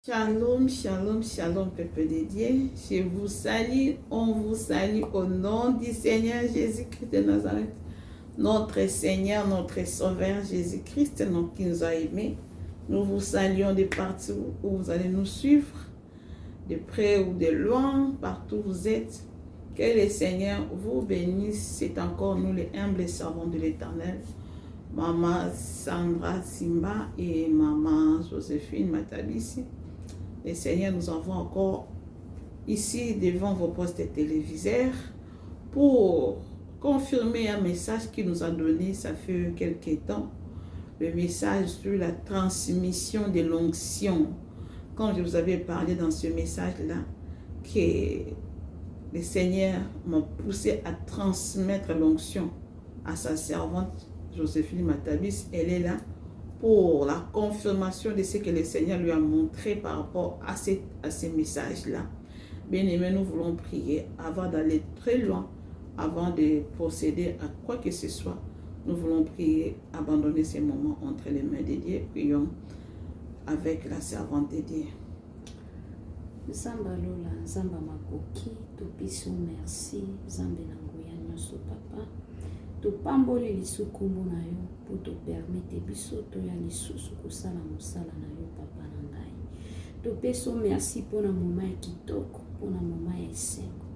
Shalom, shalom, shalom, peuple de Dieu. Je vous salue, on vous salue au nom du Seigneur Jésus-Christ de Nazareth. Notre Seigneur, notre Sauveur Jésus-Christ, qui nous a aimés. Nous vous saluons de partout où vous allez nous suivre, de près ou de loin, partout où vous êtes. Que le Seigneur vous bénisse. C'est encore nous, les humbles servants de l'Éternel. Maman Sandra Simba et Maman Joséphine Matabisi. Le Seigneur nous envoie encore ici devant vos postes téléviseurs pour confirmer un message qu'il nous a donné, ça fait quelques temps, le message sur la transmission de l'onction. Quand je vous avais parlé dans ce message-là, que le Seigneur m'a poussé à transmettre l'onction à sa servante Joséphine Matabis, elle est là pour la confirmation de ce que le Seigneur lui a montré par rapport à ces messages-là. Bien-aimés, nous voulons prier avant d'aller très loin, avant de procéder à quoi que ce soit. Nous voulons prier, abandonner ces moments entre les mains de Dieu. Prions avec la servante de Dieu. Zamba lola, zamba makoki, topiso merci, zambe nangoya nyoso papa. Topamboli lisukumbu na yo, pour te permettre biso to ya lisusu kosala mosala na yo papa na ngai. Topeso merci pona moma ya kitoko, pona moma ya esengo.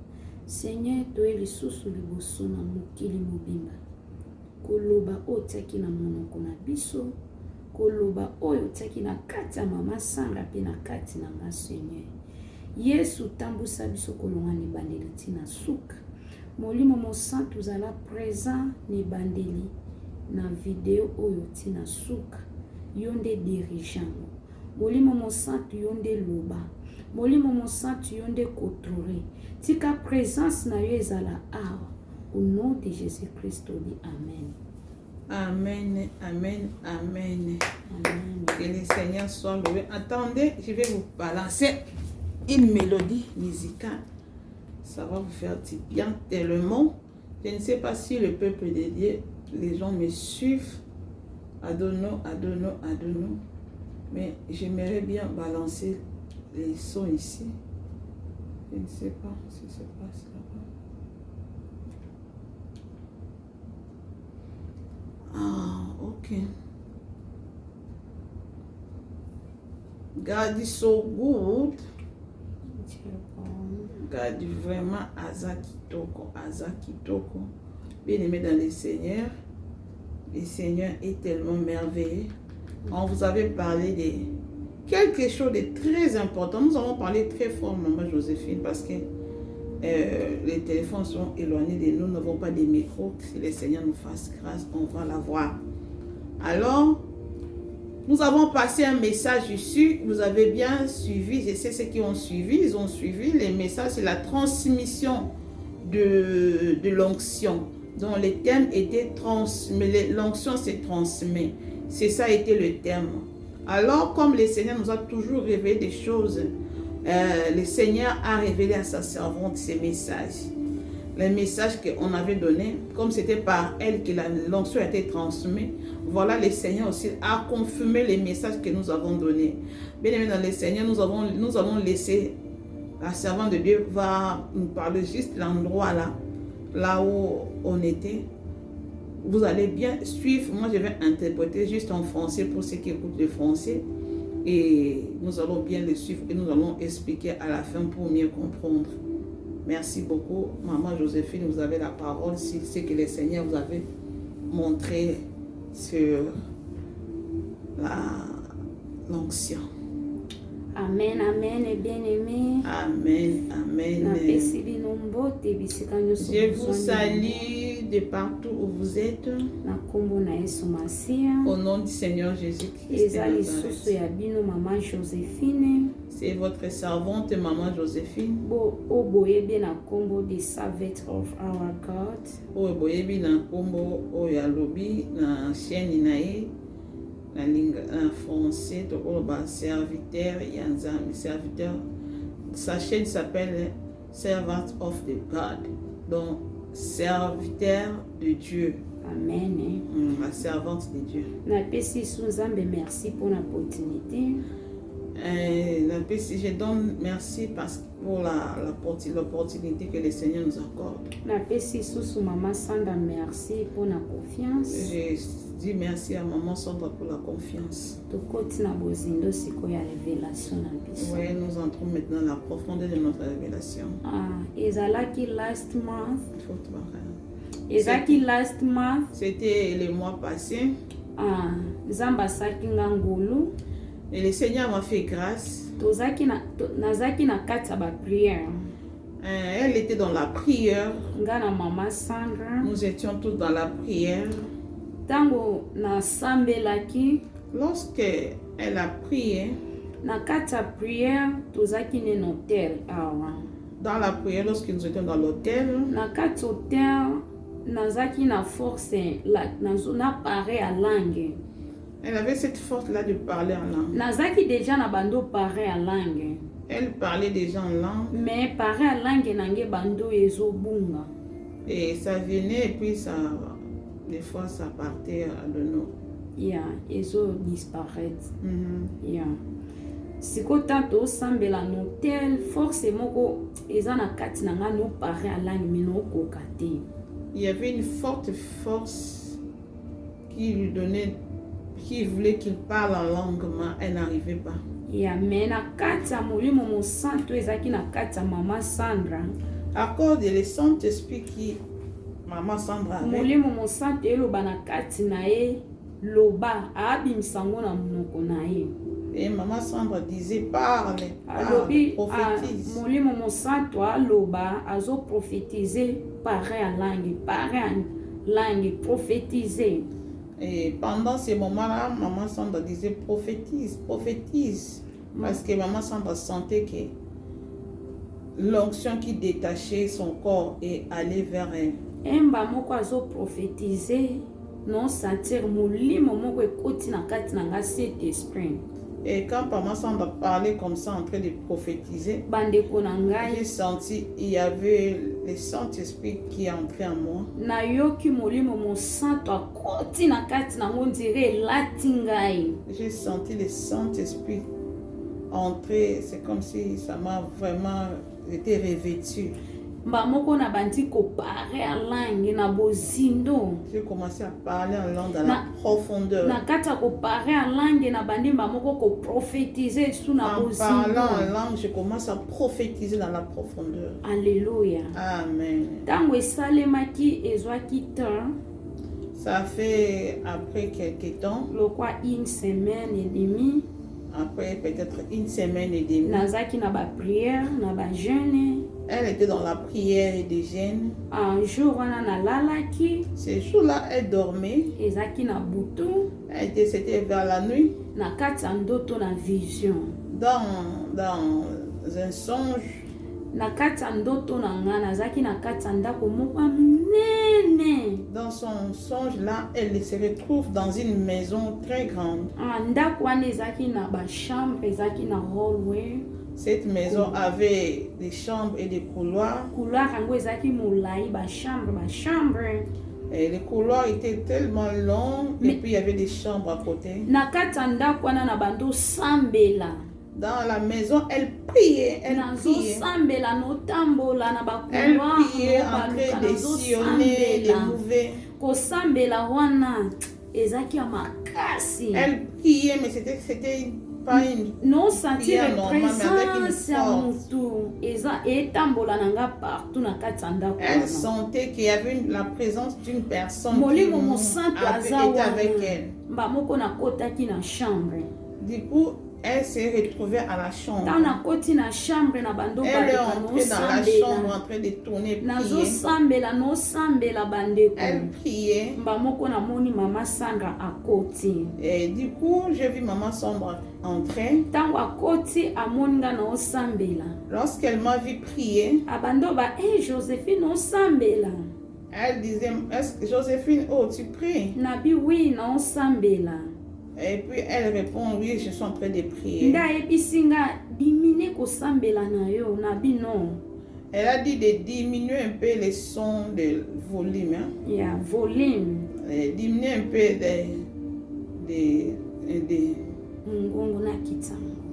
Seigneur, to ye lisusu liboso na mokili mobimba. Koloba oyo tiaki na monoko na biso, koloba oyo tiaki na kati ya mama Sandra pe na kati na nga Seigneur. Yesu tambusa biso kolonga ni bandeli tina suka. Molimo mosantu uzala présent ni bandeli na video oyo tina suka. Yonde dirigeant. Molimo mosantu yonde loba. Molimo mosantu yonde contrôler. Tika présence na yo ezala awa. Au nom de Jésus-Christ, on dit Amen. Amen, amen, amen. Amen. Que le Seigneur soit loué. Attendez, je vais vous balancer une mélodie musicale. Ça va vous faire du bien tellement. Je ne sais pas si le peuple de Dieu, les gens me suivent. Adonno. Mais j'aimerais bien balancer les sons ici. Je ne sais pas si ça passe là-bas. Ah, ok. God is so good. God vraiment Aza Kitoko. Bien aimé dans le Seigneur est tellement merveilleux. On vous avait parlé de quelque chose de très important. Nous avons parlé très fort, maman Joséphine, parce que les téléphones sont éloignés de nous, nous n'avons pas de micro. Si le Seigneur nous fasse grâce, on va l'avoir. Alors, nous avons passé un message ici, vous avez bien suivi, je sais ceux qui ont suivi, ils ont suivi les messages, c'est la transmission de l'onction. Donc le thème était l'onction se transmet. C'est ça a été le thème. Alors, comme le Seigneur nous a toujours révélé des choses, le Seigneur a révélé à sa servante ces messages. Les messages qu'on avait donnés, comme c'était par elle que l'onction a été transmise, voilà, le Seigneur aussi a confirmé les messages que nous avons donnés. Bien aimé dans le Seigneur, nous avons laissé la servante de Dieu va nous parler juste l'endroit là où on était. Vous allez bien suivre. Moi, je vais interpréter juste en français pour ceux qui écoutent le français. Et nous allons bien le suivre et nous allons expliquer à la fin pour mieux comprendre. Merci beaucoup. Maman Joséphine, vous avez la parole si c'est que le Seigneur vous avait montré sur l'onction. Amen, amen, et bien-aimé. Amen, amen. Je vous salue de partout où vous êtes. Au nom du Seigneur Jésus-Christ. C'est votre servante, maman Joséphine. Oboyebi na kombo the servant of our God. Oboyebi na kombo oyalobi na chaîne nae na français to ba serviteur yanzami serviteur. Sa chaîne s'appelle Servant of the God. Donc serviteur de Dieu. Amen. La servante de Dieu. Na pesi Nzambe merci pour l'opportunité. Je donne merci pour l'opportunité que le Seigneur nous accorde. Napesi susu Maman Sandra merci pour la confiance. Je dis merci à Maman Sandra pour la confiance. Tokoti na bozindo siko ya révélation na biso. Oui, nous entrons maintenant dans la profondeur de notre révélation. Ezalaki last month. Il faut te voir. Ezalaki last month. C'était le mois passé. Nzamba saki ngangulu. Et le Seigneur m'a fait grâce. Nazaki na kati ya ba prière. Elle était dans la prière. Ngana Maman Sandra. Nous étions tous dans la prière. Tango na sambelaki. Lorsque elle a prié. Na kati ya prière tozaki ne hôtel awa. Dans la prière, lorsque nous étions dans l'hôtel. Na kati hôtel nazaki na force na parler à langue. Elle avait cette force-là de parler en langue. Nazaki déjà na bando parler à langue. Elle parlait déjà en langue. Mais parler à langue nange bando ezobunga. Et ça venait et puis ça, des fois ça partait de nous. Ezo disparaître. Siko tanto sambela notel force moko eza na kati na nga no parler à langue mais no kokate. Il y avait une forte force qui lui donnait, qui voulait qu'il parle en langue, mais elle n'arrivait pas. Mais na kati ya molimo mosanto ezaki na kati ya Maman Sandra. Accorde le Saint-Esprit qui Maman Sandra avait. Molimo mosanto eloba na kati na ye loba abimisango na monoko na ye. Et Maman Sandra disait parle, prophétise. Molimo mosanto aloba azo prophétiser parler à langue, prophétiser. Et pendant ces moments-là, Maman Sandra disait prophétise. Parce que Maman Sandra sentait que l'onction qui détachait son corps et allait vers elle. Emba moko azo prophétiser, non sentir molimo moko ekoti na kati na nga cet esprit. Et quand Maman Sandra parlait comme ça, en train de prophétiser, j'ai senti il y avait le Saint-Esprit qui entrait en moi. J'ai senti le Saint-Esprit entrer, c'est comme si ça m'a vraiment été revêtu. J'ai commencé à parler en langue dans la profondeur. En parlant en langue, je commence à prophétiser dans la profondeur. Alléluia. Amen. Ça fait après quelques temps. Une semaine et demie. Après peut-être une semaine et demie. Elle était dans la prière et des jeûnes. Un jour, ce jour-là, elle dormait. C'était vers la nuit. Dans un songe. Dans son songe là, elle se retrouve dans une maison très grande. Cette maison avait des chambres et des couloirs. Et les couloirs étaient tellement longs et puis il y avait des chambres à côté. Dans la maison, elle priait. Elle priait en train de sillonner, de mouver. Elle priait, mais c'était pas une prière normale, mais avec une force. Elle sentait qu'il y avait la présence d'une personne qui était avec elle. Du coup, elle s'est retrouvée à la chambre. Elle est entrée dans la chambre en train de tourner, prier. Elle priait. Et du coup, j'ai vu Maman Sandra entrer. Lorsqu'elle m'a vu prier, elle disait, Joséphine, oh, tu pries? Et puis elle répond, oui, je suis en train de prier. Elle a dit de diminuer un peu les sons de volume. Volume. Diminuer un peu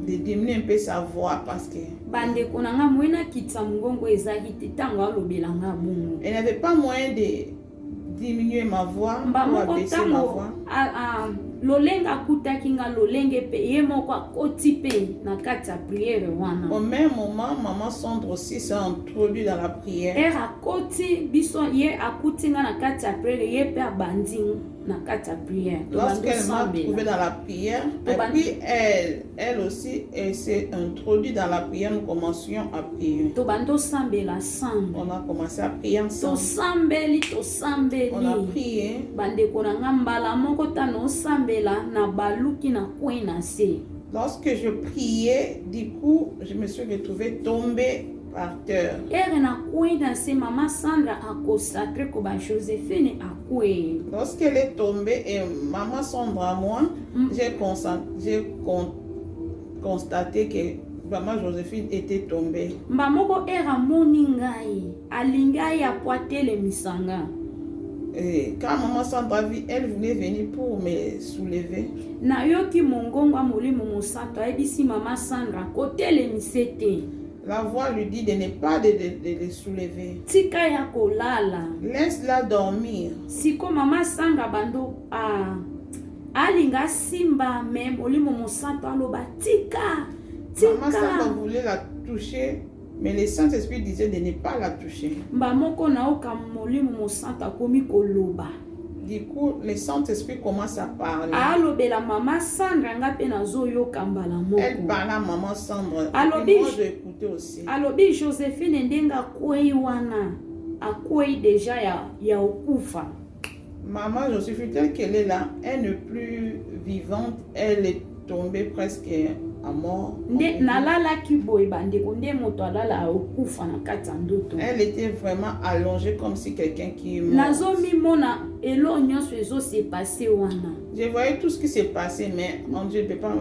de diminuer un peu sa voix parce que bandeko na nga moyena kitisa mongongo ezalaki te ntango alobela nga bongo. Elle n'avait pas moyen de diminuer ma voix ou mbamoko abaisser ma voix. lolenge akutaki nga lolenge mpe ye moko akoti mpe na kati ya priere wana. Au même moment, maman Sandre aussi s'est introduite dans la prière. Ere akoti biso ye akuti nga na kati ya priere ye mpe abandi na kati ya priere. Lorsqu'elle m'a trouvé dans la prière, et puis elle aussi, elle s'est introduite dans la prière, nous commencions à prier. Tobando sambela ensemble. On a commencé à prier ensemble. Tosambeli. On a prié. Bandeko na nga mbala moko tano sambela na baluki na kwe na se. Lorsque je priais, du coup, je me suis retrouvée tombée par terre. Ere na kwe na se mama Sandra a consacré ko ba Joséphine a kwe. Lorsqu'elle est tombée et maman Sandra moi, j'ai constaté que maman Joséphine était tombée. Mbamoko era moni ngai alingai a poitele misanga. Et quand maman Sandra vit, elle voulait venir pour me soulever. Na yoki mongongo molimo mosato ebisi mama Sandra kotele misete. La voix lui dit de ne pas de les soulever. Tika ya kolala. Laisse-la dormir. Siko mama Sandra bando alinga simba me molimo mosato aloba tika. Maman Sandra voulait la toucher, mais le Saint-Esprit disait de ne pas la toucher. Mbamoko naoka molimo mosato akomi koloba. Du coup, le Saint-Esprit commence à parler. Alobela mama Sandra nga pe nazoyoka mbala moko. Elle parle à maman Sandra. Alobi, et moi je écoutais aussi. Alobi Joséphine ndenga kwei wana. Akwei déjà ya okufa. Maman Joséphine, telle qu'elle est là, elle n'est plus vivante. Elle est tombée presque à mort. Elle était vraiment allongée comme si quelqu'un qui est mort. Je voyais tout ce qui s'est passé, mais on Dieu ne peut pas.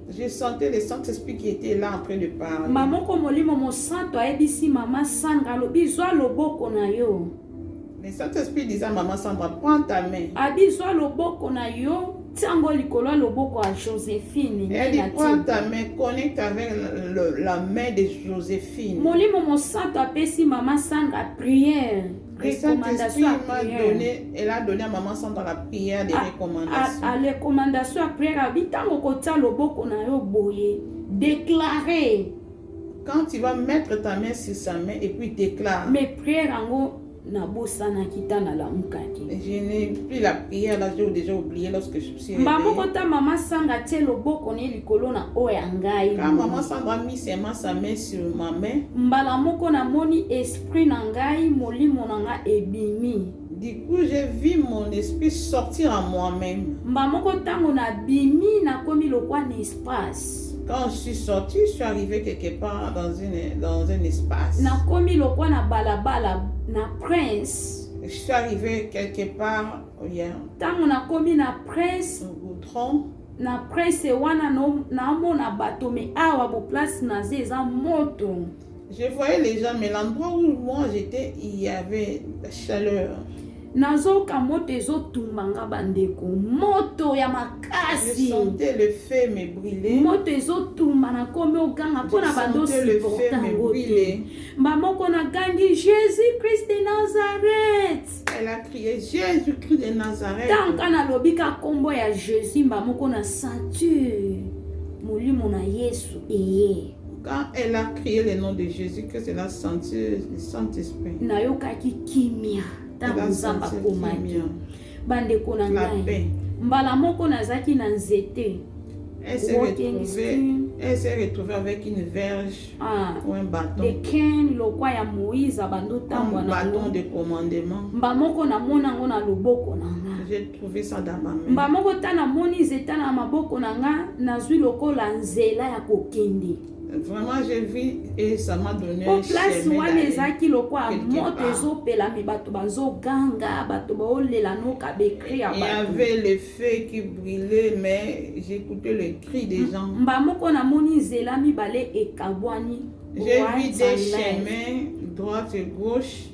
Je sentais le Saint-Esprit qui était là en train de parler. Le Saint-Esprit disait à maman Sandra, prends ta main. Elle dit, prends ta main, connecte avec la main de Joséphine. Le Saint-Esprit m'a donné, elle a donné à maman Sandra la prière des recommandations. Quand tu vas mettre ta main sur sa main et puis déclare. Je n'ai plus la prière, là j'ai déjà oublié lorsque je suis réveillée. Quand maman Sandra a mis sa main sur ma main, du coup j'ai vu mon esprit sortir en moi-même. Quand je suis sortie, je suis arrivée quelque part dans un espace. Je suis arrivée quelque part hier. Au goudron. Je voyais les gens, mais l'endroit où moi j'étais, il y avait la chaleur. Nazoka moto ezotumbanga bandeko moto ya makasi. Je sentais le feu me brûler. Moto ezotumba na komi oganga pona bando supporta ngote. Mbamoko na gangi Jésus Christ de Nazareth. Elle a crié Jésus Christ de Nazareth. Tanka na lobika kombo ya Jésus mbamoko na ceinture. Molimo na Yesu eye. Quand elle a crié le nom de Jésus, que c'est la ceinture du Saint-Esprit. Nayokaki kimia. Bandeko na ngai mbala moko nazaki na nzete. Elle s'est retrouvée avec une verge ou un bâton. Un bâton de commandement. J'ai trouvé ça dans ma main. Vraiment, j'ai vu et ça m'a donné un chemin d'aller quelque part. Il y avait le feu qui brûlait, mais j'écoutais le cri des gens. J'ai vu des chemins droite et gauche.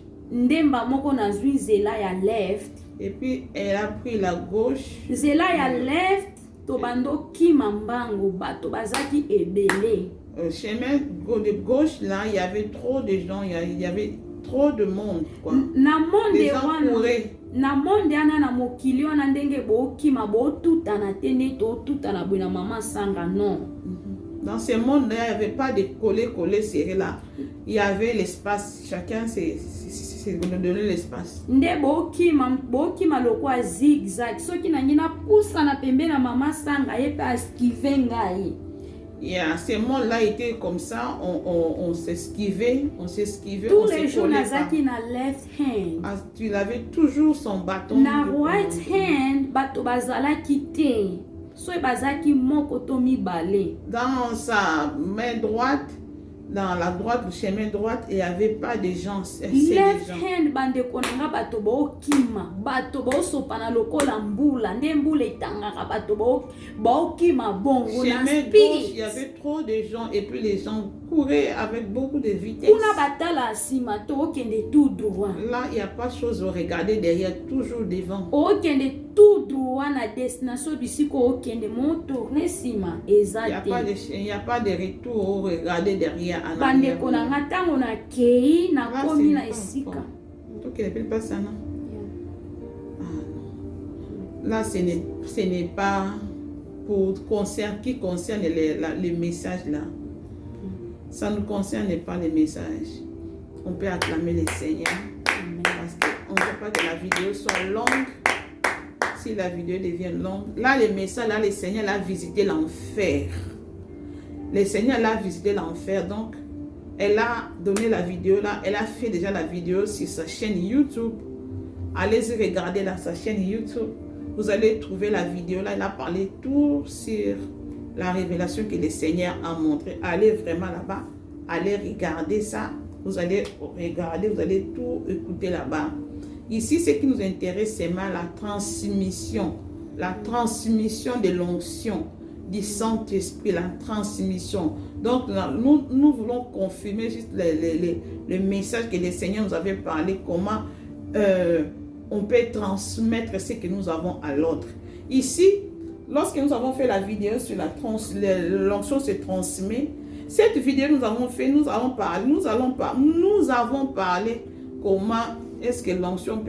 Et puis, elle a pris la gauche. Nzela ya left, tobando kima mbango, bato bazaki ebele. Chemin de gauche, là, il y avait trop de gens, il y avait trop de monde, quoi. Na monde Les gens couraient. Na monde ana na mokili wana ndenge bokima botutana te nde totutana boye na mama sanga, non. Dans ce monde-là, il n'y avait pas de collé serré là. Il y avait l'espace. Chacun s'est donné l'espace. Nde bokima lokwa zigzag. Soki na ngina poussa na pembe na mama sanga ye pa esquiver ngai. Yeah, ce monde-là était comme ça, on s'esquivait, tous les jours nazaki na left hand. Ah, tu avais toujours son bâton. Na right hand, bato bazalaki te. So bazaki moko to mibale. Dans sa main droite, dans la droite, le chemin droite, il n'y avait pas de gens. Left hand bande konanga bato bokima, bato bosopana lokola mbula, nde mbula etangaka bato bokima bongo na spirit. Il y avait trop de gens et puis les gens couraient avec beaucoup de vitesse. Kuna batala sima to okende tout droit. Là, il n'y a pas de chose à regarder derrière, toujours devant. Okende tout droit na destination bisiko okende mon tourner sima ezate. Il n'y a pas de retour au regarder derrière. Bande konanga tango na kei na komi na esika. Donc il n'appelle pas ça, non? Là, ce n'est pas pour qui concerne les messages là. Ça ne nous concerne pas les messages. On peut acclamer les Seigneurs. Parce qu'on ne veut pas que la vidéo soit longue. Si la vidéo devient longue. Là, les messages, là, le Seigneur a visité l'enfer. Le Seigneur l'a visité l'enfer. Donc, elle a donné la vidéo là. Elle a fait déjà la vidéo sur sa chaîne YouTube. Allez-y regarder là, sa chaîne YouTube. Vous allez trouver la vidéo là. Elle a parlé tout sur la révélation que le Seigneur a montré. Allez vraiment là-bas. Allez regarder ça. Vous allez regarder, vous allez tout écouter là-bas. Ici, ce qui nous intéresse, c'est la transmission. La transmission de l'onction du Saint-Esprit, la transmission. Donc, nous voulons confirmer juste le message que le Seigneur nous avait parlé, comment on peut transmettre ce que nous avons à l'autre. Ici, lorsque nous avons fait la vidéo sur l'onction se transmet, cette vidéo nous avons parlé comment est-ce que l'onction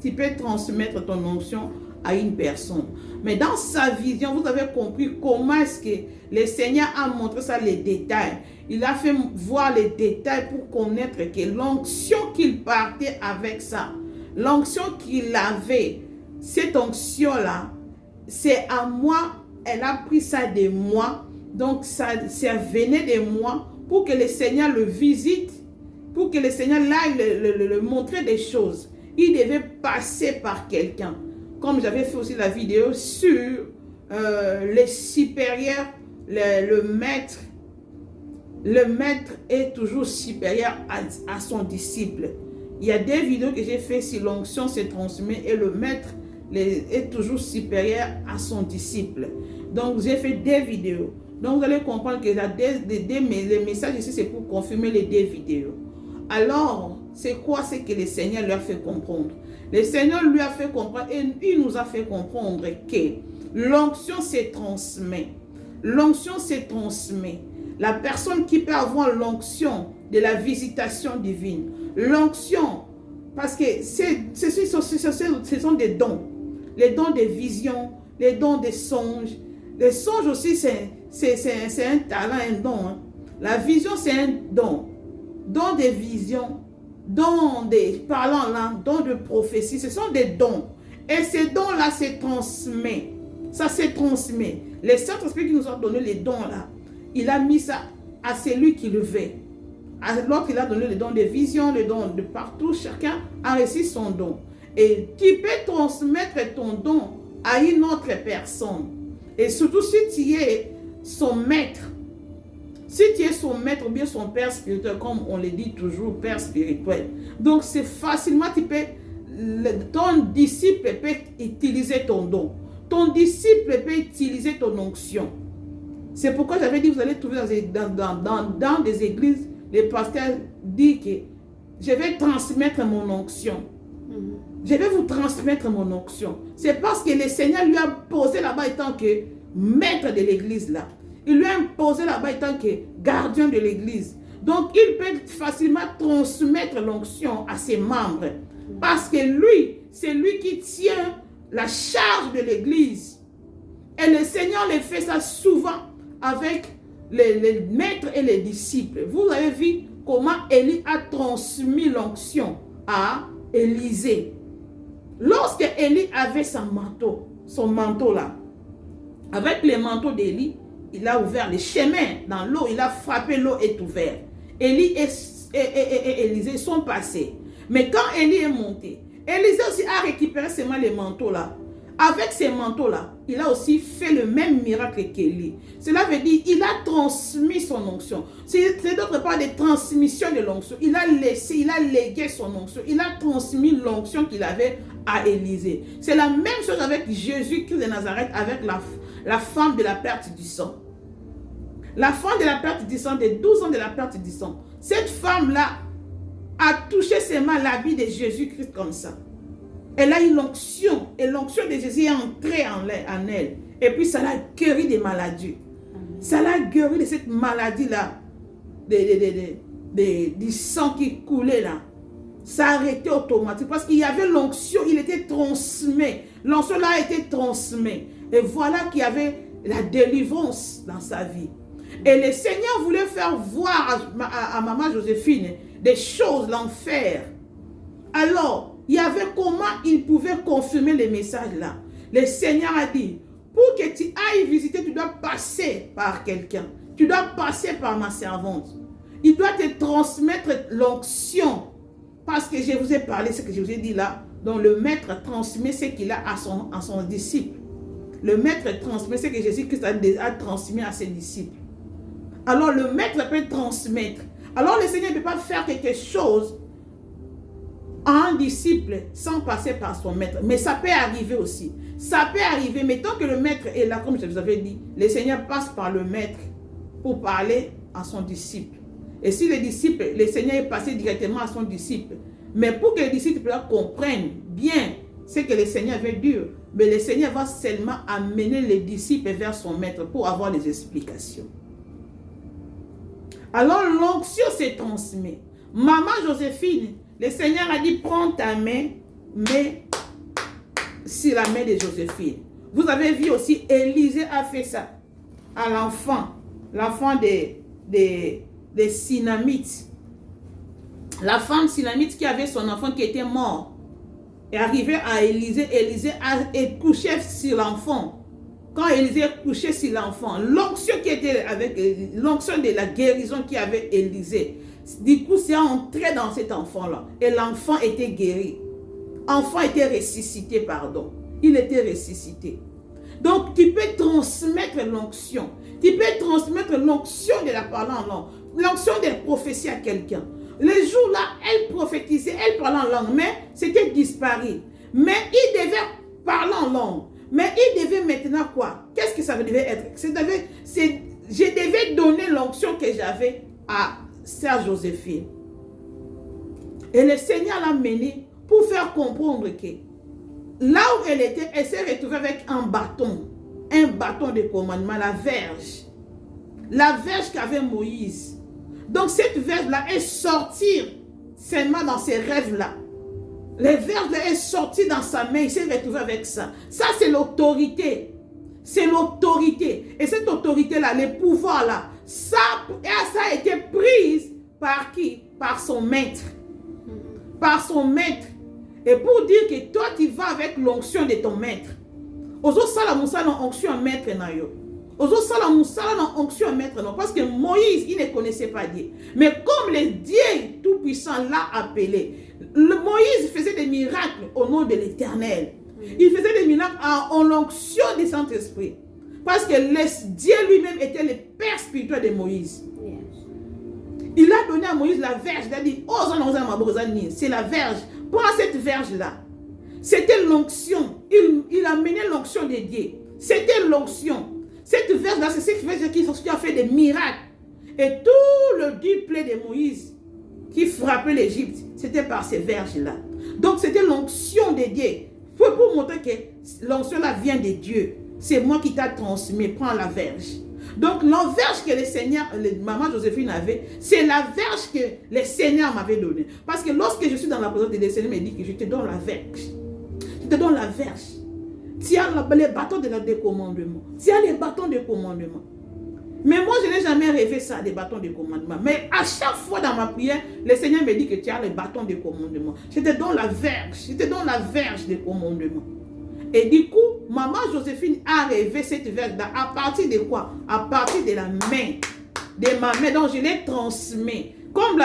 tu peux transmettre ton onction à une personne. Mais dans sa vision, vous avez compris comment est-ce que le Seigneur a montré ça, les détails. Il a fait voir les détails pour connaître que l'onction qu'il partait avec ça, l'onction qu'il avait, cette onction-là, c'est à moi, elle a pris ça de moi. Donc ça venait de moi pour que le Seigneur le visite, pour que le Seigneur aille le montrer des choses. Il devait passer par quelqu'un. Comme j'avais fait aussi la vidéo sur les supérieurs, le maître. Le maître est toujours supérieur à son disciple. Il y a des vidéos que j'ai fait sur l'onction se transmet et le maître est toujours supérieur à son disciple. Donc j'ai fait des vidéos. Donc vous allez comprendre que les messages ici c'est pour confirmer les deux vidéos. Alors, c'est quoi ce que le Seigneur lui a fait comprendre? Le Seigneur lui a fait comprendre et il nous a fait comprendre que l'onction se transmet. L'onction se transmet. La personne qui peut avoir l'onction de la visitation divine. L'onction, parce que ce sont des dons. Les dons de vision, les dons de songes. Les songes aussi, c'est un talent, un don. Hein. La vision, c'est un don. Don de vision, don de parlant en langue, don de prophétie, ce sont des dons. Et ces dons-là se transmettent. Ça se transmet. Le Saint-Esprit qui nous a donné les dons-là, il a mis ça à celui qui le veut. Alors qu'il a donné le don de vision, le don de partout, chacun a reçu son don. Et tu peux transmettre ton don à une autre personne. Et surtout si tu es son maître. Si tu es son maître ou bien son père spirituel, comme on le dit toujours, père spirituel. Donc c'est facilement, ton disciple peut utiliser ton don. Ton disciple peut utiliser ton onction. C'est pourquoi j'avais dit, vous allez trouver dans des églises, les pasteurs disent que je vais transmettre mon onction. je vais vous transmettre mon onction. C'est parce que le Seigneur lui a posé là-bas étant que maître de l'église là. Il lui a imposé là-bas étant que gardien de l'église. Donc, il peut facilement transmettre l'onction à ses membres. Parce que lui, c'est lui qui tient la charge de l'église. Et le Seigneur le fait ça souvent avec les maîtres et les disciples. Vous avez vu comment Élie a transmis l'onction à Élisée. Lorsque Élie avait son manteau là, avec le manteau d'Élie, il a ouvert les chemins dans l'eau, il a frappé, l'eau est ouverte. Élie et Élisée sont passés. Mais quand Élie est monté, Élisée aussi a récupéré seulement les manteaux là. Avec ces manteaux-là, il a aussi fait le même miracle qu'Élie. Cela veut dire qu'il a transmis son onction. C'est d'autre part des transmissions de l'onction. Il a légué son onction. Il a transmis l'onction qu'il avait à Élisée. C'est la même chose avec Jésus-Christ de Nazareth, avec la femme de la perte du sang. La femme de la perte du sang, des 12 ans de la perte du sang. Cette femme-là a touché seulement l'habit de Jésus-Christ comme ça. Elle a eu l'onction, et l'onction de Jésus est entrée en elle. Et puis ça l'a guéri des maladies. Amen. Ça l'a guéri de cette maladie-là, du sang qui coulait là. Ça a arrêté automatiquement parce qu'il y avait l'onction, il était transmis. L'onction là a été transmise. Et voilà qu'il y avait la délivrance dans sa vie. Et le Seigneur voulait faire voir à maman Joséphine des choses, l'enfer. Alors, il y avait comment il pouvait confirmer les messages là. Le Seigneur a dit, pour que tu ailles visiter, tu dois passer par quelqu'un. Tu dois passer par ma servante. Il doit te transmettre l'onction. Parce que je vous ai parlé, ce que je vous ai dit là. Donc le maître transmet ce qu'il a à son disciple. Le maître transmet ce que Jésus-Christ a transmis à ses disciples. Alors le maître peut transmettre. Alors le Seigneur ne peut pas faire quelque chose à un disciple sans passer par son maître. Mais ça peut arriver aussi. Ça peut arriver, mais tant que le maître est là, comme je vous avais dit, le Seigneur passe par le maître pour parler à son disciple. Et si le disciple, le Seigneur est passé directement à son disciple, mais pour que le disciple comprenne bien ce que le Seigneur veut dire, mais le Seigneur va seulement amener les disciples vers son maître pour avoir les explications. Alors l'onction s'est transmise. Maman Joséphine, le Seigneur a dit, prends ta main, mets sur la main de Joséphine. Vous avez vu aussi, Élisée a fait ça à l'enfant des Synamites. La femme Synamite qui avait son enfant qui était mort est arrivée à Élisée. Élisée a couché sur l'enfant. Quand Élisée a couché sur l'enfant, l'onction qui était avec l'onction de la guérison qui avait Élisée, du coup, c'est entré dans cet enfant-là. Et l'enfant était guéri. L'enfant était ressuscité, pardon. Il était ressuscité. Donc, tu peux transmettre l'onction. Tu peux transmettre l'onction de la parole en langue. L'onction de prophétie à quelqu'un. Les jours-là, elle prophétisait, elle parlait en langue, mais c'était disparu. Mais il devait parler en langue. Mais il devait maintenant quoi? Qu'est-ce que ça devait être? Je devais donner l'onction que j'avais à Sœur Joséphine. Et le Seigneur l'a menée pour faire comprendre que là où elle était, elle s'est retrouvée avec un bâton de commandement, la verge qu'avait Moïse. Donc cette verge-là est sortie seulement dans ses rêves-là. Les verges-là est sortie dans sa main, il s'est retrouvé avec ça. Ça c'est l'autorité. C'est l'autorité. Et cette autorité-là, les pouvoirs-là, ça a été prise par qui? Par son maître. Par son maître. Et pour dire que toi, tu vas avec l'onction de ton maître. Ozo sala musala onction maître na yo. Ozo sala musala na onction maître non. Parce que Moïse, il ne connaissait pas Dieu. Mais comme le Dieu Tout-Puissant l'a appelé, Moïse faisait des miracles au nom de l'Éternel. Il faisait des miracles en l'onction du Saint-Esprit. Parce que Dieu lui-même était le père spirituel de Moïse. Il a donné à Moïse la verge. Il a dit, oh, c'est la verge. Prends cette verge-là. C'était l'onction. Il a mené l'onction de Dieu. C'était l'onction. Cette verge-là, c'est cette verge qui a fait des miracles. Et tout le duplé de Moïse qui frappait l'Égypte, c'était par ces verges-là. Donc c'était l'onction de Dieu. Pour montrer que l'onction là vient de Dieu. C'est moi qui t'a transmis. Prends la verge. Donc la verge que le Seigneur, maman Joséphine avait, c'est la verge que le Seigneur m'avait donnée. Parce que lorsque je suis dans la présence de Dieu, le Seigneur me dit que je te donne la verge. Je te donne la verge. Tu as les bâtons de commandement. Tu as les bâtons de commandement. Mais moi, je n'ai jamais rêvé ça, des bâtons de commandement. Mais à chaque fois dans ma prière, le Seigneur me dit que tu as les bâtons de commandement. Je te donne la verge. Je te donne la verge de commandement. Et du coup, maman Joséphine a rêvé cette verge-là. À partir de quoi? À partir de la main. De ma main. Donc, je l'ai transmis. Comme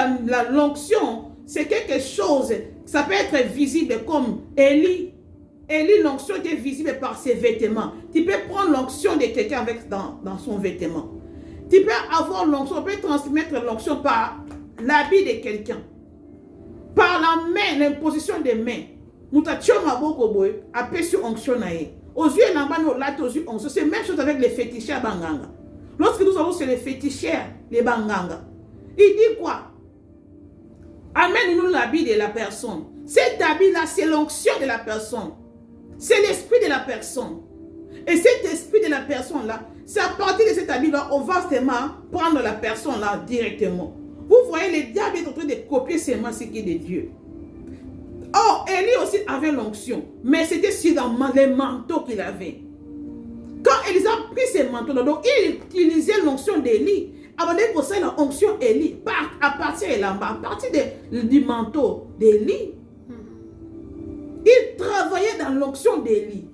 l'onction, c'est quelque chose, ça peut être visible comme Élie. Élie, l'onction était visible par ses vêtements. Tu peux prendre l'onction de quelqu'un dans son vêtement. Tu peux avoir l'onction, on peut transmettre l'onction par l'habit de quelqu'un. Par la main, l'imposition des mains. C'est la même chose avec les féticheurs banganga. Lorsque nous allons sur les féticheurs, les banganga, il dit quoi? Amène-nous l'habit de la personne. Cet habit-là, c'est l'onction de la personne. C'est l'esprit de la personne. Et cet esprit de la personne-là, c'est à partir de cet habit-là, on va seulement prendre la personne-là directement. Vous voyez, le diable est en train de copier seulement ce qui est de Dieu. Oh, Élie aussi avait l'onction, mais c'était sur les manteaux qu'il avait. Quand Élie a pris ses manteaux, donc il utilisait l'onction d'Élie. Avant de poser l'onction Élie, à partir de là-bas, à partir du manteau d'Élie, il travaillait dans l'onction d'Élie.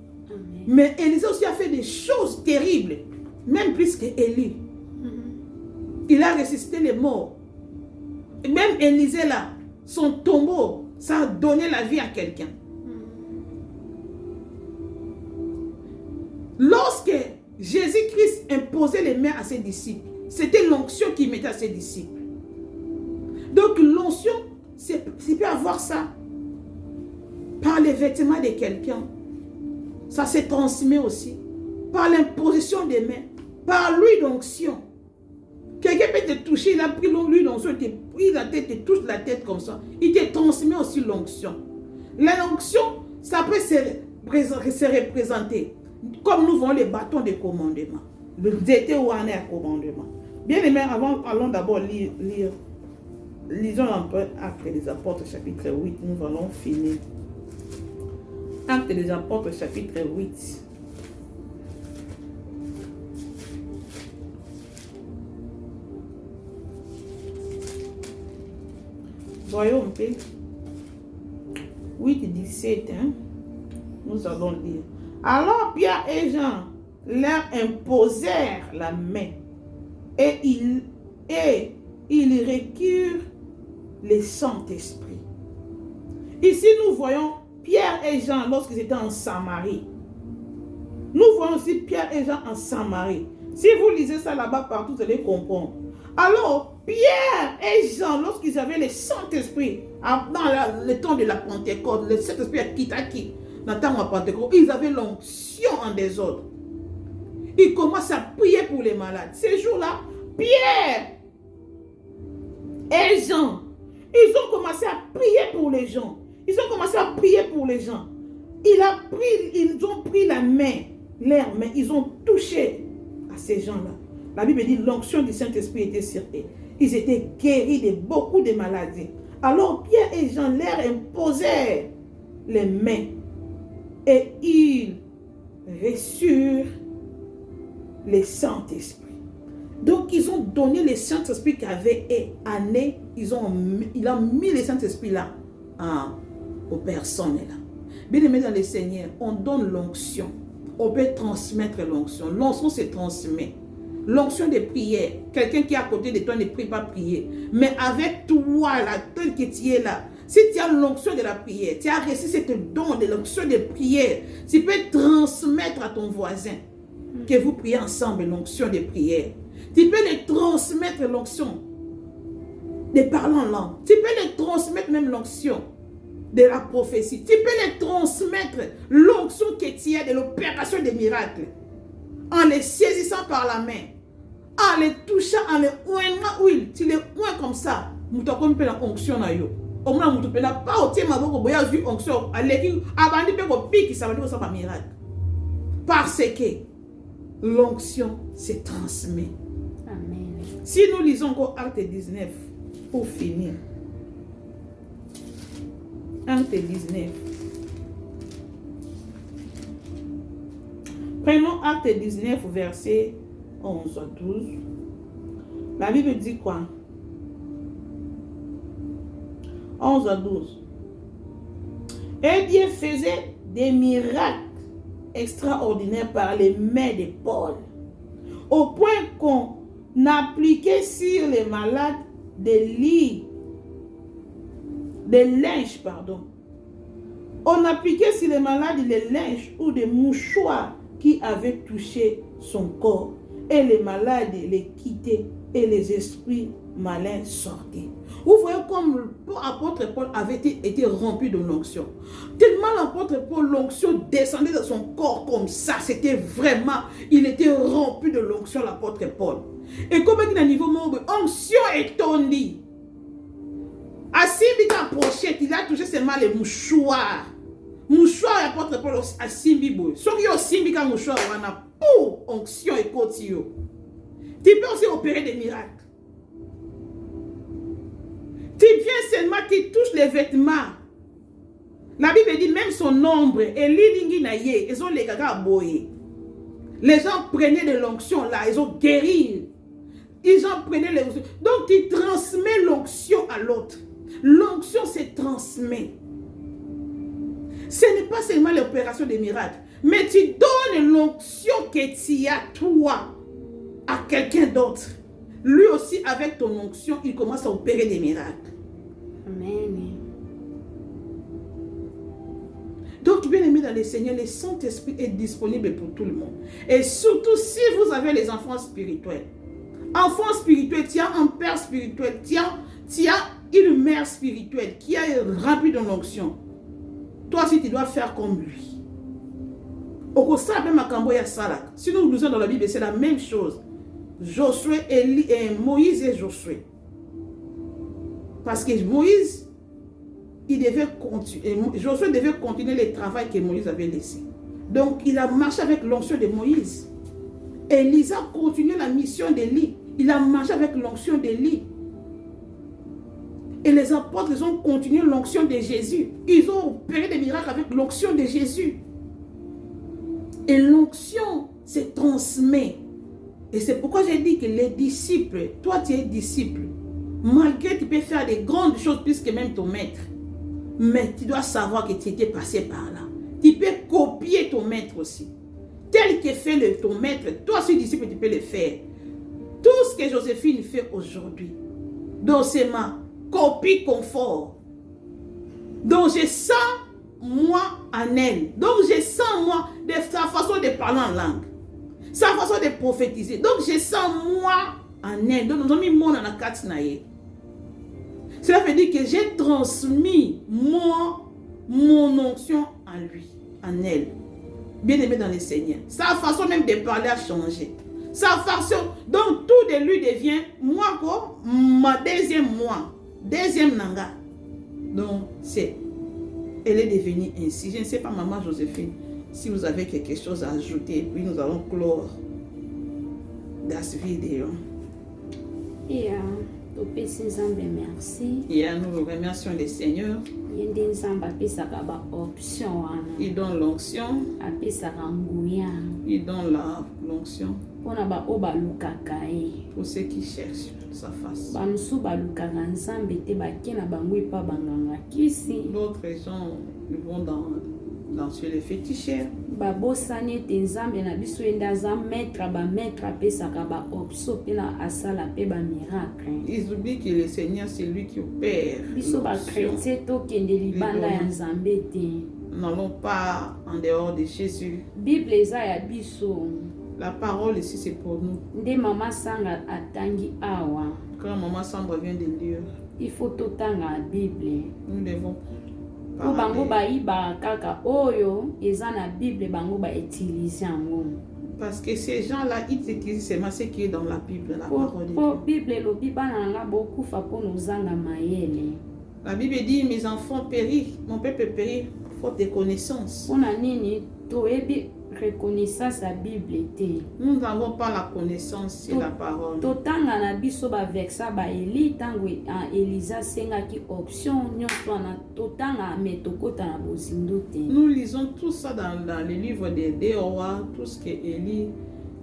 Mais Élisée aussi a fait des choses terribles, même plus qu'Élie. Il a ressuscité les morts. Et même Élisée là, son tombeau, ça a donné la vie à quelqu'un. Lorsque Jésus-Christ imposait les mains à ses disciples, c'était l'onction qu'il mettait à ses disciples. Donc l'onction, tu peux avoir ça par les vêtements de quelqu'un. Ça se transmet aussi par l'imposition des mains, par l'huile d'onction. Quelqu'un peut te toucher, il a pris l'huile d'onction, il te pris la tête, il te touche la tête comme ça. Il te transmet aussi l'onction. L'onction, ça peut se représenter comme nous voyons les bâtons de commandement. Le dété ou un commandement. Bien aimé, allons d'abord lire. Lisons un peu Actes des Apôtres, chapitre 8. Nous allons finir. Actes des Apôtres, chapitre 8. Voyons un peu. 8 et 17. Nous allons lire. Alors Pierre et Jean leur imposèrent la main et ils reçurent le Saint-Esprit. Ici, nous voyons Pierre et Jean lorsqu'ils étaient en Samarie. Nous voyons aussi Pierre et Jean en Samarie. Si vous lisez ça là-bas partout, vous allez comprendre. Alors, Pierre et Jean, lorsqu'ils avaient le Saint-Esprit, dans le temps de la Pentecôte, le Saint-Esprit a quitté dans le temps de la Pentecôte, ils avaient l'onction en désordre. Ils commencent à prier pour les malades. Ces jours-là, Pierre et Jean, ils ont commencé à prier pour les gens. Ils ont commencé à prier pour les gens. Ils ont pris la main, leur main, ils ont touché à ces gens-là. La Bible dit l'onction du Saint-Esprit était sur eux. Ils étaient guéris de beaucoup de maladies. Alors Pierre et Jean leur imposèrent les mains et ils reçurent le Saint-Esprit. Donc ils ont donné le Saint-Esprit qu'avait amené. Il a mis le Saint-Esprit là aux personnes là. Bien aimé dans le Seigneur, on donne l'onction. On peut transmettre l'onction. L'onction se transmet. L'onction de prière. Quelqu'un qui est à côté de toi ne prie pas prier. Mais avec toi, là, tel que tu es là, si tu as l'onction de la prière, tu as reçu cette don de l'onction de prière, tu peux transmettre à ton voisin que vous priez ensemble l'onction de prière. Tu peux le transmettre l'onction de parler en langue. Tu peux le transmettre même l'onction de la prophétie. Tu peux le transmettre l'onction que tu as de l'opération des miracles. En les saisissant par la main, en les touchant, en les oignant huile. Tu les oins comme ça. Nous t'avons fait la onction. omona mutu pena pas otie maboko boya zui onction aleki abandi pe ko piki ça va dire ça pas miracle parce que l'onction se transmet. Amen. Si nous lisons encore Acte 19 pour finir. Acte 19. Prenons Acte 19 verset 11 à 12. La Bible dit quoi? 11 à 12. Et Dieu faisait des miracles extraordinaires par les mains de Paul, au point qu'on appliquait sur les malades des lits, des linges, pardon. On appliquait sur les malades des linges ou des mouchoirs qui avaient touché son corps. Et les malades les quittaient et les esprits malins sortaient. Vous voyez comme l'apôtre Paul avait été rempli de l'onction. Tellement l'apôtre Paul, l'onction descendait de son corps comme ça. C'était vraiment, il était rempli de l'onction, l'apôtre Paul. Et comme il y a un niveau mort, onction est tondue. Asimbi a approché, il a touché seulement les mouchoirs. Mouchoir l'apôtre Paul a simbi boy. Son yo simbi ka mouchoir wana pour onction et kotio. Tu peux aussi opérer des miracles. Tu viens seulement, tu touches les vêtements. La Bible dit même son ombre et l'ilingi na ye, ils ont les gaga boye. Les gens prenaient de l'onction là, ils ont guéri. Ils ont prenaient les onction. Donc tu transmets l'onction à l'autre. L'onction se transmet. Ce n'est pas seulement l'opération des miracles, mais tu donnes l'onction que tu as toi à quelqu'un d'autre. Lui aussi, avec ton onction, il commence à opérer des miracles. Amen. Donc, bien aimé dans le Seigneur, le Saint-Esprit est disponible pour tout le monde. Et surtout, si vous avez les enfants spirituels. Enfants spirituels, tu as un père spirituel, tu as une mère spirituelle qui est remplie de l'onction. Toi aussi, tu dois faire comme lui. Au ça, même à Kamboya Salak. Si nous lisons dans la Bible, c'est la même chose. Josué, Moïse et Josué. Parce que Moïse, il devait continuer, Josué devait continuer le travail que Moïse avait laissé. Donc, il a marché avec l'onction de Moïse. Élisa a continué la mission d'Élie. Il a marché avec l'onction d'Élie. Et les apôtres, ils ont continué l'onction de Jésus. Ils ont opéré des miracles avec l'onction de Jésus. Et l'onction se transmet. Et c'est pourquoi j'ai dit que les disciples, toi tu es disciple, malgré que tu peux faire des grandes choses plus que même ton maître, mais tu dois savoir que tu étais passé par là. Tu peux copier ton maître aussi. Tel que fait ton maître, toi si disciple, tu peux le faire. Tout ce que Joséphine fait aujourd'hui, donc c'est ma copie confort. Donc je sens moi en elle. Donc je sens moi de sa façon de parler en langue. Sa façon de prophétiser. Donc je sens moi en elle. Donc nous avons mis mon en la carte. Cela veut dire que j'ai transmis mon onction en lui, en elle. Bien aimé dans le Seigneur. Sa façon même de parler a changé. Sa façon, donc tout de lui devient moi quoi, ma deuxième moi, deuxième nanga. Donc elle est devenue ainsi. Je ne sais pas, maman Joséphine, si vous avez quelque chose à ajouter, puis nous allons clore dans cette vidéo. Et merci. Et nous remercions le Seigneur. Il donne l'onction. Il donne l'onction. Pour ceux qui cherchent sa face. D'autres gens vont dans chez les féticheurs. Ils oublient que le Seigneur, c'est lui qui opère. Nous n'allons pas en dehors de Jésus. La parole ici, c'est pour nous. Quand maman Sandra vient de lire, il faut tout le temps la Bible. Nous devons parce que ces gens-là, ils utilisent seulement ce qui est dans la Bible, la parole de Dieu. La Bible dit, mes enfants périssent, mon peuple périt faute de connaissances. Pona nini toyebi reconnaissance à Bible te. Nous n'avons pas la connaissance sur la parole. Totanga na biso ba vexa ba Eli tango Elisa senga ki option nyonso na totanga metokota na bozindo te. Nous lisons tout ça dans le livre des rois, tout ce que Élie,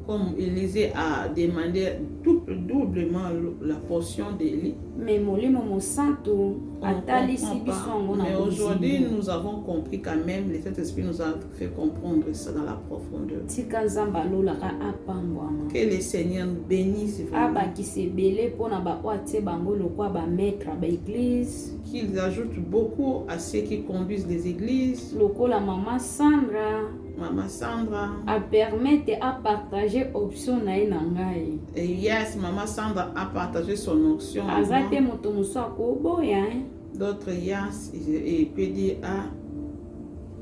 comme Élisée a demandé doublement la portion d'Élie. Mais molimo mo santo atalisi biso ngo na. Mais aujourd'hui, nous avons compris quand même, le Saint-Esprit nous a fait comprendre ça dans la profondeur. Tika nzamba lola ka apambwama. Que le Seigneur nous bénisse. Aba ki se belé pona ba oate bango lokwa ba maître ba église. Qu'ils ajoutent beaucoup à ceux qui conduisent les églises. Lokola Maman Sandra a permettre à partager option na ngai. Et yes, Maman Sandra a partagé son option. Azate moto muso akoboya. D'autres yes, et peut dire ah,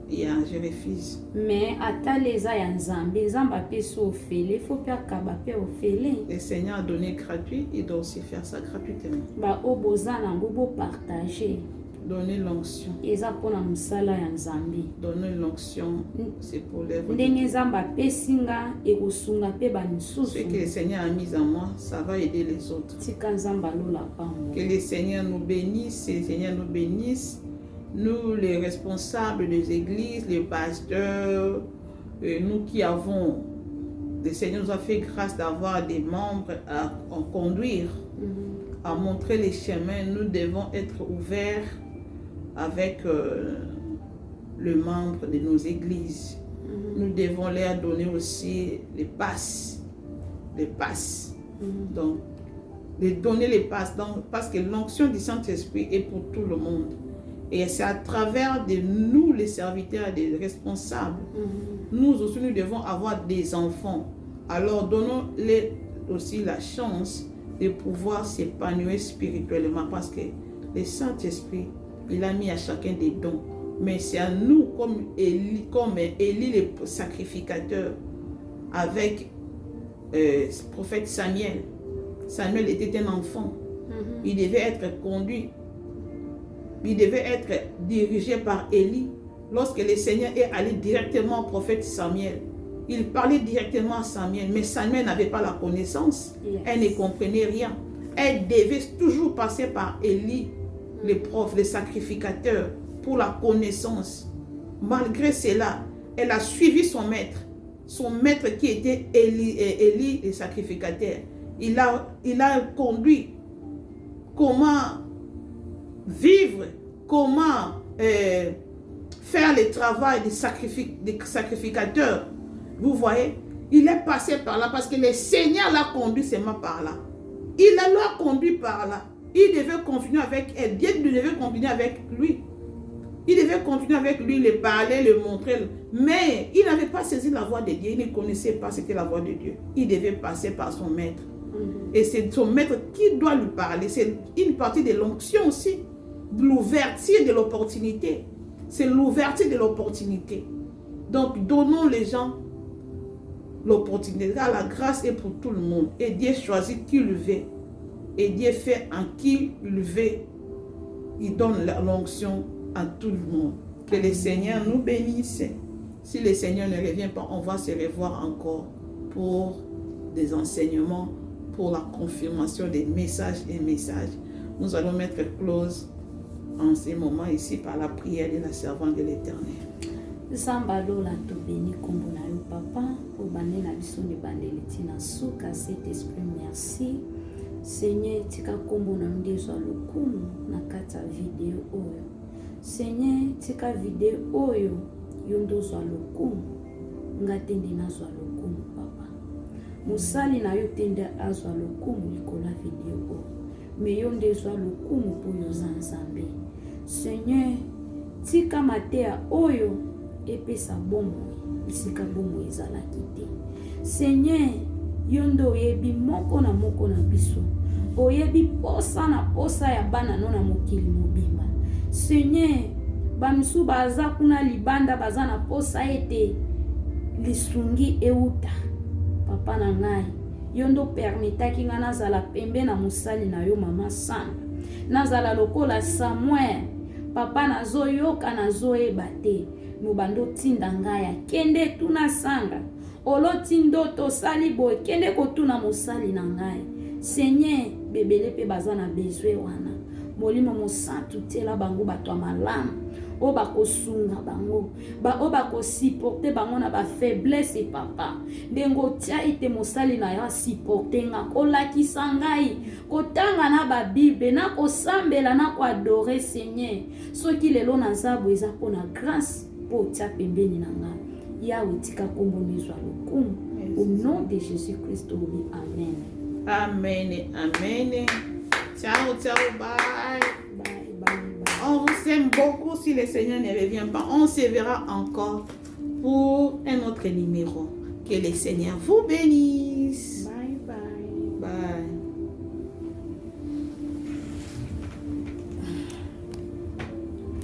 yeah, je refuse. Mais ataleza ya nzambe, nzamba peso ofele, faut pas kabape ofele. Le Seigneur a donné gratuit, il doit aussi faire ça gratuitement. Ba oboza na ngobo partager. Donner l'onction. Eza pona musala ya nzambe. Donner l'onction, c'est pour l'œuvre. Ndenge nzamba pesinga ekosunga pe ba misusu. Ce que le Seigneur a mis en moi, ça va aider les autres. Tika nzamba lola pango. Que le Seigneur nous bénisse, que le Seigneur nous bénisse. Nous, les responsables des églises, les pasteurs, nous qui avons, le Seigneur nous a fait grâce d'avoir des membres à conduire, à montrer les chemins. Nous devons être ouverts avec le membre de nos églises. Nous devons leur donner aussi les passes. Donc, de donner les passes. Donc, parce que l'onction du Saint-Esprit est pour tout le monde. Et c'est à travers de nous, les serviteurs, des responsables, nous aussi, nous devons avoir des enfants. Alors, donnons-les aussi la chance de pouvoir s'épanouir spirituellement parce que le Saint-Esprit, il a mis à chacun des dons. Mais c'est à nous, comme Élie le sacrificateur, avec le prophète Samuel. Samuel était un enfant. Il devait être conduit. Il devait être dirigé par Élie. Lorsque le Seigneur est allé directement au prophète Samuel, il parlait directement à Samuel, mais Samuel n'avait pas la connaissance. Elle ne comprenait rien. Elle devait toujours passer par Élie, le prof, le sacrificateur, pour la connaissance. Malgré cela, elle a suivi son maître qui était Élie, le sacrificateur. Il a conduit comment vivre, comment faire le travail des sacrificateurs. Vous voyez, il est passé par là parce que le Seigneur l'a conduit seulement par là. Il l'a conduit par là. Il devait continuer avec elle. Dieu devait continuer avec lui. Il devait continuer avec lui, le parler, le montrer. Mais il n'avait pas saisi la voix de Dieu. Il ne connaissait pas ce qu'était la voix de Dieu. Il devait passer par son maître. Et c'est son maître qui doit lui parler. C'est une partie de l'onction aussi. De l'ouverture de l'opportunité. C'est l'ouverture de l'opportunité. Donc, donnons les gens l'opportunité. La grâce est pour tout le monde. Et Dieu choisit qui le veut. Et Dieu fait en qui il veut. Il donne l'onction à tout le monde. Que le Seigneur nous bénisse. Si le Seigneur ne revient pas, on va se revoir encore pour des enseignements, pour la confirmation des messages et messages. Nous allons mettre close en ce moment ici par la prière de la servante de l'Éternel. Zambalo la to béni kombo na yo papa po bande na biso ni bandeli tina suka cet esprit merci Seigneur tika kombo na ndezo lokumu na kata video oyo Seigneur tika video oyo yondo zo lokumu ngatende na zo lokumu papa musali na yo tende azwa lokumu likola video oyo me yonde zo lokumu po yo zanzambe Seigneur tika matea oyo epesa bomoi isika bomoi ezalaki te Seigneur yondo oyebi moko na biso oyebi posa na posa ya bana no na mokili mobimba Seigneur bamisu baza kuna libanda baza na posa ete lisungi euta papa na ngai yondo permetaki nga nazala pembe na musali na yo mama sana nazala lokola Samuel papa nazoyoka nazoyeba te mobando tinda ngai akende tuna sanga oloti ndoto osali boye kende kotuna mosali na ngai Seigneur bebele pe baza na besoin wana molimo mosantu tela bango bato ya malamu o bakosunga bango o bakosiporte bango na bafaiblesse papa ndengo tia ete mosali na yo asiporte nga kolakisa ngai kotanga na babible na kosambela na koadore Seigneur soki lelo naza boye eza mpona grâce mpo tia pembeni na ngai yawe tika kombo nezwa lokumu au nom de Jésus Christ obi amen. Amen, amen. Ciao, ciao, bye. Bye, bye, bye. On vous aime beaucoup. Si le Seigneur ne revient pas, on se verra encore pour un autre numéro. Que le Seigneur vous bénisse. Bye, bye. Bye.